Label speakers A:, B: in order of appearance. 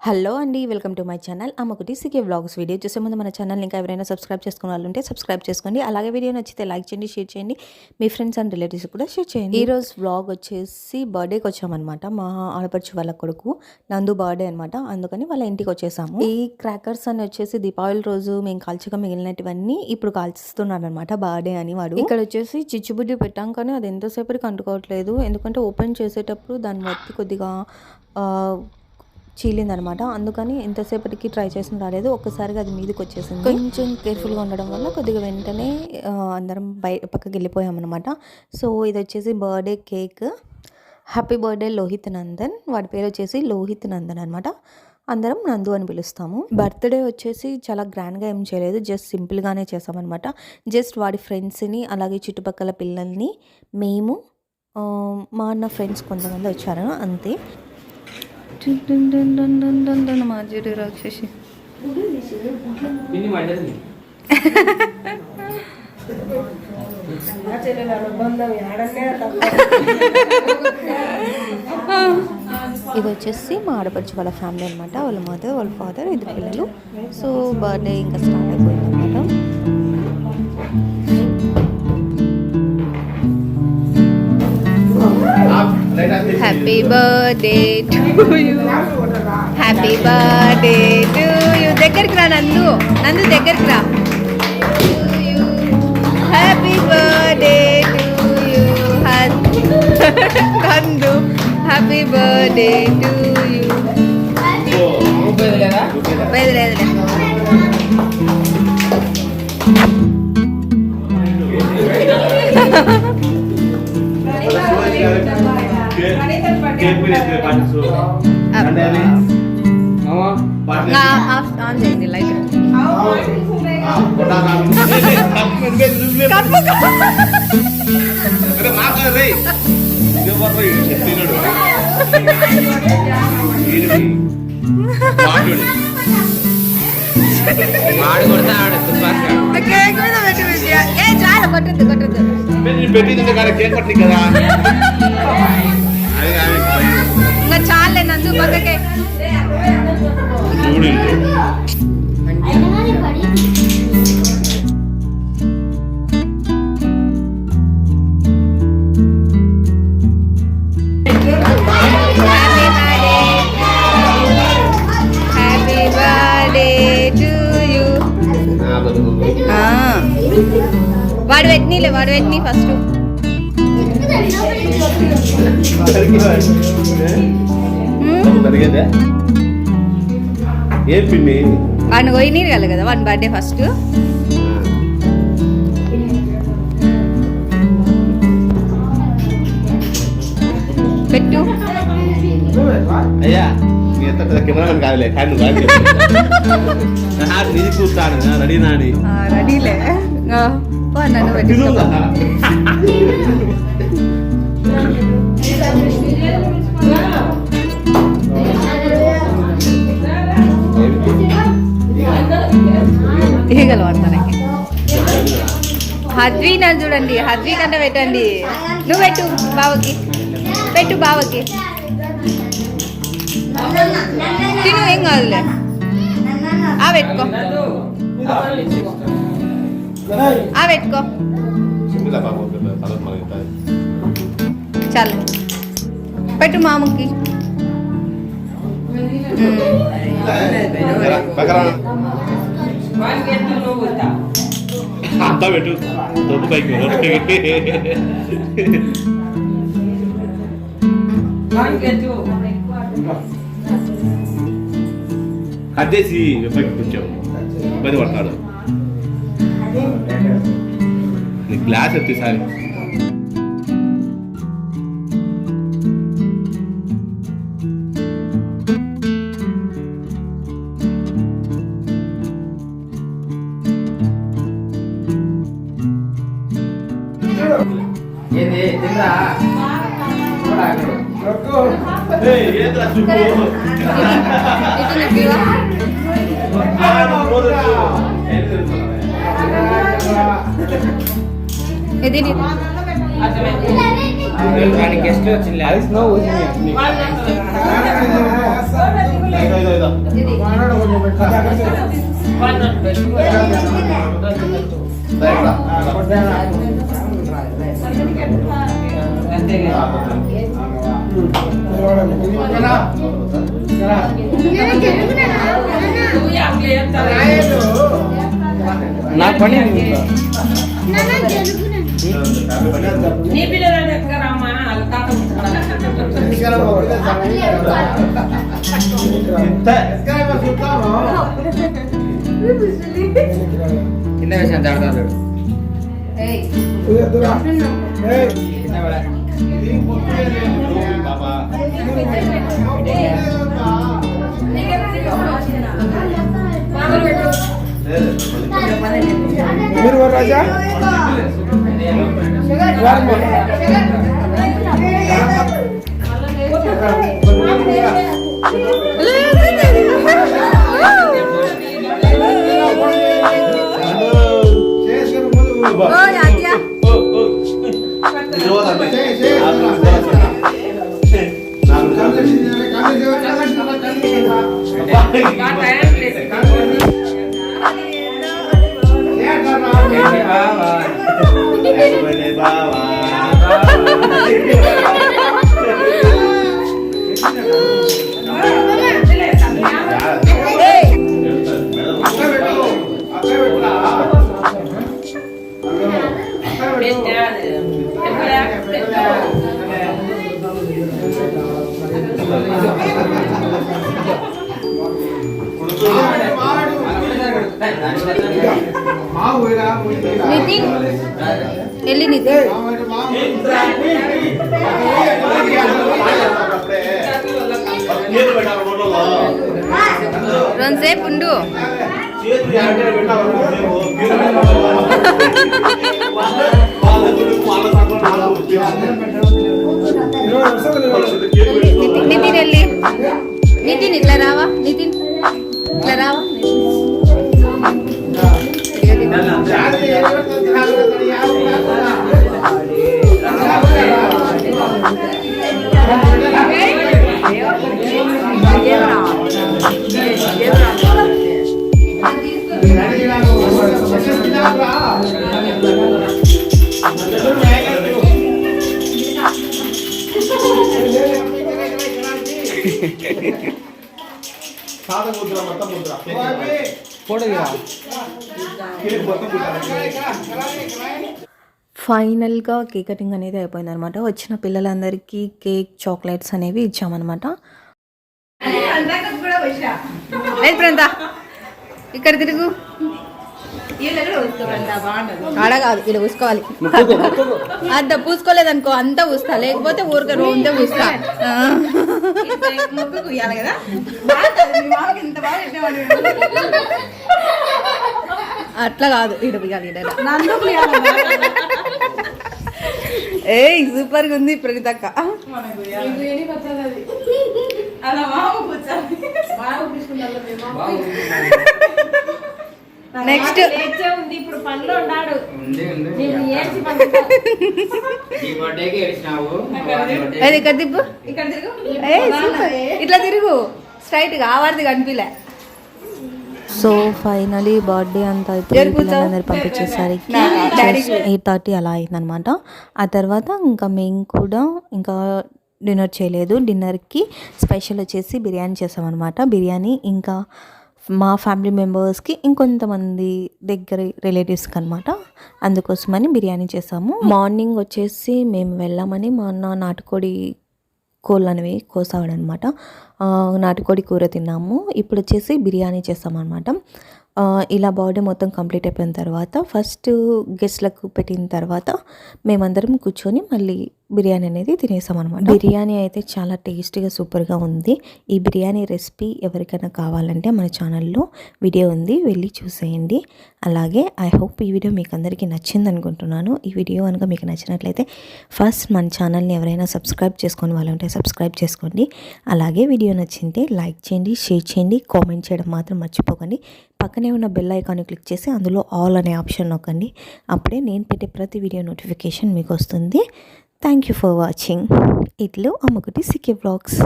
A: Hello అండి, welcome to my channel Ammakutti CK vlogs. Video చూసే ముందు మన ఛానల్ ఇంకా ఎవరైనా సబ్స్క్రైబ్ చేసుకున్న వాళ్ళు ఉంటే సబ్స్క్రైబ్ చేసుకోండి. అలాగే వీడియో నచ్చితే లైక్ చేయండి, షేర్ చేయండి, మీ ఫ్రెండ్స్ అండ్ రిలేటివ్స్ కూడా షేర్ చేయండి. ఈరోజు వ్లాగ్ వచ్చేసి బర్త్డేకి వచ్చామన్నమాట. మా ఆడపడుచు వాళ్ళ కొడుకు నందు బర్త్డే అనమాట. అందుకని వాళ్ళ ఇంటికి వచ్చేసాము. ఈ క్రాకర్స్ అని వచ్చేసి దీపావళి రోజు మేము కాల్చగా మిగిలినటువన్నీ ఇప్పుడు కాల్చిస్తున్నాడు అనమాట, బర్త్డే అని వాడు. ఇక్కడ వచ్చేసి చిచ్చుబుడ్డి పెట్టాం, కానీ అది ఎంతసేపటికి అంటుకోవట్లేదు. ఎందుకంటే ఓపెన్ చేసేటప్పుడు దాని వత్తి కొద్దిగా చీలిందనమాట. అందుకని ఎంతసేపటికి ట్రై చేసిన రాలేదు. ఒక్కసారిగా అది మీదకి వచ్చేసింది. కొంచెం కేర్ఫుల్గా ఉండడం వల్ల కొద్దిగా వెంటనే అందరం పక్కకి వెళ్ళిపోయామన్నమాట. సో ఇది వచ్చేసి birthday cake. Happy birthday Lohit Nandan. వాడి పేరు వచ్చేసి లోహిత్ నందన్ అనమాట. అందరం నందు అని పిలుస్తాము. బర్త్డే వచ్చేసి చాలా గ్రాండ్గా ఏం చేయలేదు, జస్ట్ సింపుల్గానే చేసామన్నమాట. జస్ట్ వాడి ఫ్రెండ్స్ని, అలాగే చుట్టుపక్కల పిల్లల్ని, మేము, మా అన్న ఫ్రెండ్స్ కొంతమంది వచ్చారు, అంతే. మాజీ రాక్షసి ఇది వచ్చేసి మా ఆడపడుచు వాళ్ళ ఫ్యామిలీ అనమాట. వాళ్ళ మదర్, వాళ్ళ ఫాదర్, ఇద్దరు పిల్లలు. సో బర్త్డే ఇంకా స్టార్ట్ అయిపోయింది అనమాట. Happy birthday to you, happy birthday to you. దగ్గరికి రా నందు, నందు దగ్గరికి రా. హ్యాపీ బర్త్డే టు యూ నందు, హ్యాపీ బర్త్డే టు యూ. లేదు ఆన్ చేయండి లైట్. ఇంకా చాలే నందు పక్కకే. వాడు పెట్టినీ ఫస్ట్. వాడిని పోయినీరు కదా కదా వాడి బర్త్డే ఫస్ట్. పెట్టు.
B: అయ్యా కెమెరామెన్ కాదులే, కూర్చాను రెడీనా అని.
A: రెడీలే నన్ను పెట్టు. తీయగలవానికి హద్వి నన్ను చూడండి, హద్వి కంటే పెట్టండి. నువ్వు పెట్టు బావకి, పెట్టు బావకి. తిను, ఏం కాదులే. పెట్టుకో, పెట్టుకో. చాలు పెట్టు మామకి.
B: అంతా పెట్టు, తొమ్మిది పైకి కట్ చేసి పైకి కొంచెం ఇబ్బంది పడతాడు. గ్లాస్ ఎత్తిసారి
A: ఇది
C: గెస్ట్ వచ్చింది. నా పని
D: నీ పిల్లలు ఎక్కరమ్మా
C: కింద వేసాను దాడతాడు
E: మీరు రాజా
A: నితిన్ వెళ్ళి నితిన్ రెండుసేపు ఉండు నితిన్ వెళ్ళి నితిన్ ఇట్లా రావా నితిన్ ఇట్లా రావా ఫైనల్గా కేక్ కటింగ్ అనేది అయిపోయింది అనమాట. వచ్చిన పిల్లలందరికీ కేక్ చాక్లెట్స్ అనేవి ఇచ్చామన్నమాట. ప్రంత ఇక్కడ తిరుగు ఆడ కాదు ఇలా పూసుకోవాలి. అంత పూసుకోలేదు అనుకో అంతా పూస్తా లేకపోతే ఊరికే రోజంతా పూస్తా. అట్లా కాదు ఇడ బిగాలి ఏ సూపర్గా ఉంది ప్రణితక్క. నెక్స్ట్
D: ఇప్పుడు పనిలో ఉన్నాడు.
A: ఇక్కడ తిప్పు ఇట్లా తిరుగు స్ట్రైట్ గా ఆవాడిది కనిపిలే. సో ఫైనలీ బర్త్డే అంతా అయిపోయి పిల్లలందరూ పంపించేసరికి 8:30 అలా అయిందనమాట. ఆ తర్వాత ఇంకా మేము కూడా ఇంకా డిన్నర్ చేయలేదు. డిన్నర్కి స్పెషల్ వచ్చేసి బిర్యానీ చేసామన్నమాట. బిర్యానీ ఇంకా మా ఫ్యామిలీ మెంబర్స్కి ఇంకొంతమంది దగ్గర రిలేటివ్స్కి అనమాట. అందుకోసమని బిర్యానీ చేసాము. మార్నింగ్ వచ్చేసి మేము వెళ్ళామని మా అన్న నాటుకోడి కోళ్ళు అనేవి కోసాడనమాట. నాటుకోడి కూర తిన్నాము. ఇప్పుడు వచ్చేసి బిర్యానీ చేస్తామన్నమాట. ఇలా బర్త్డే మొత్తం కంప్లీట్ అయిపోయిన తర్వాత ఫస్ట్ గెస్ట్లకు పెట్టిన తర్వాత మేమందరం కూర్చొని మళ్ళీ బిర్యానీ అనేది తినేసామన్నమాట. బిర్యానీ అయితే చాలా టేస్టీగా సూపర్గా ఉంది. ఈ బిర్యానీ రెసిపీ ఎవరికైనా కావాలంటే మన ఛానల్లో వీడియో ఉంది, వెళ్ళి చూసేయండి. అలాగే ఐ హోప్ ఈ వీడియో మీకు అందరికీ నచ్చింది అనుకుంటున్నాను. ఈ వీడియో కనుక మీకు నచ్చినట్లయితే ఫస్ట్ మన ఛానల్ని ఎవరైనా సబ్స్క్రైబ్ చేసుకొని వాళ్ళు ఉంటే సబ్స్క్రైబ్ చేసుకోండి. అలాగే వీడియో నచ్చింటే లైక్ చేయండి, షేర్ చేయండి, కామెంట్ చేయడం మాత్రం మర్చిపోకండి. పక్కనే ఉన్న బెల్ ఐకాన్ని క్లిక్ చేసి అందులో ఆల్ అనే ఆప్షన్ నొక్కండి. అప్పుడే నేను పెట్టే ప్రతి వీడియో నోటిఫికేషన్ మీకు వస్తుంది. Thank you for watching. ఇట్లు అమ్మకుటి సికే వ్లాగ్స్.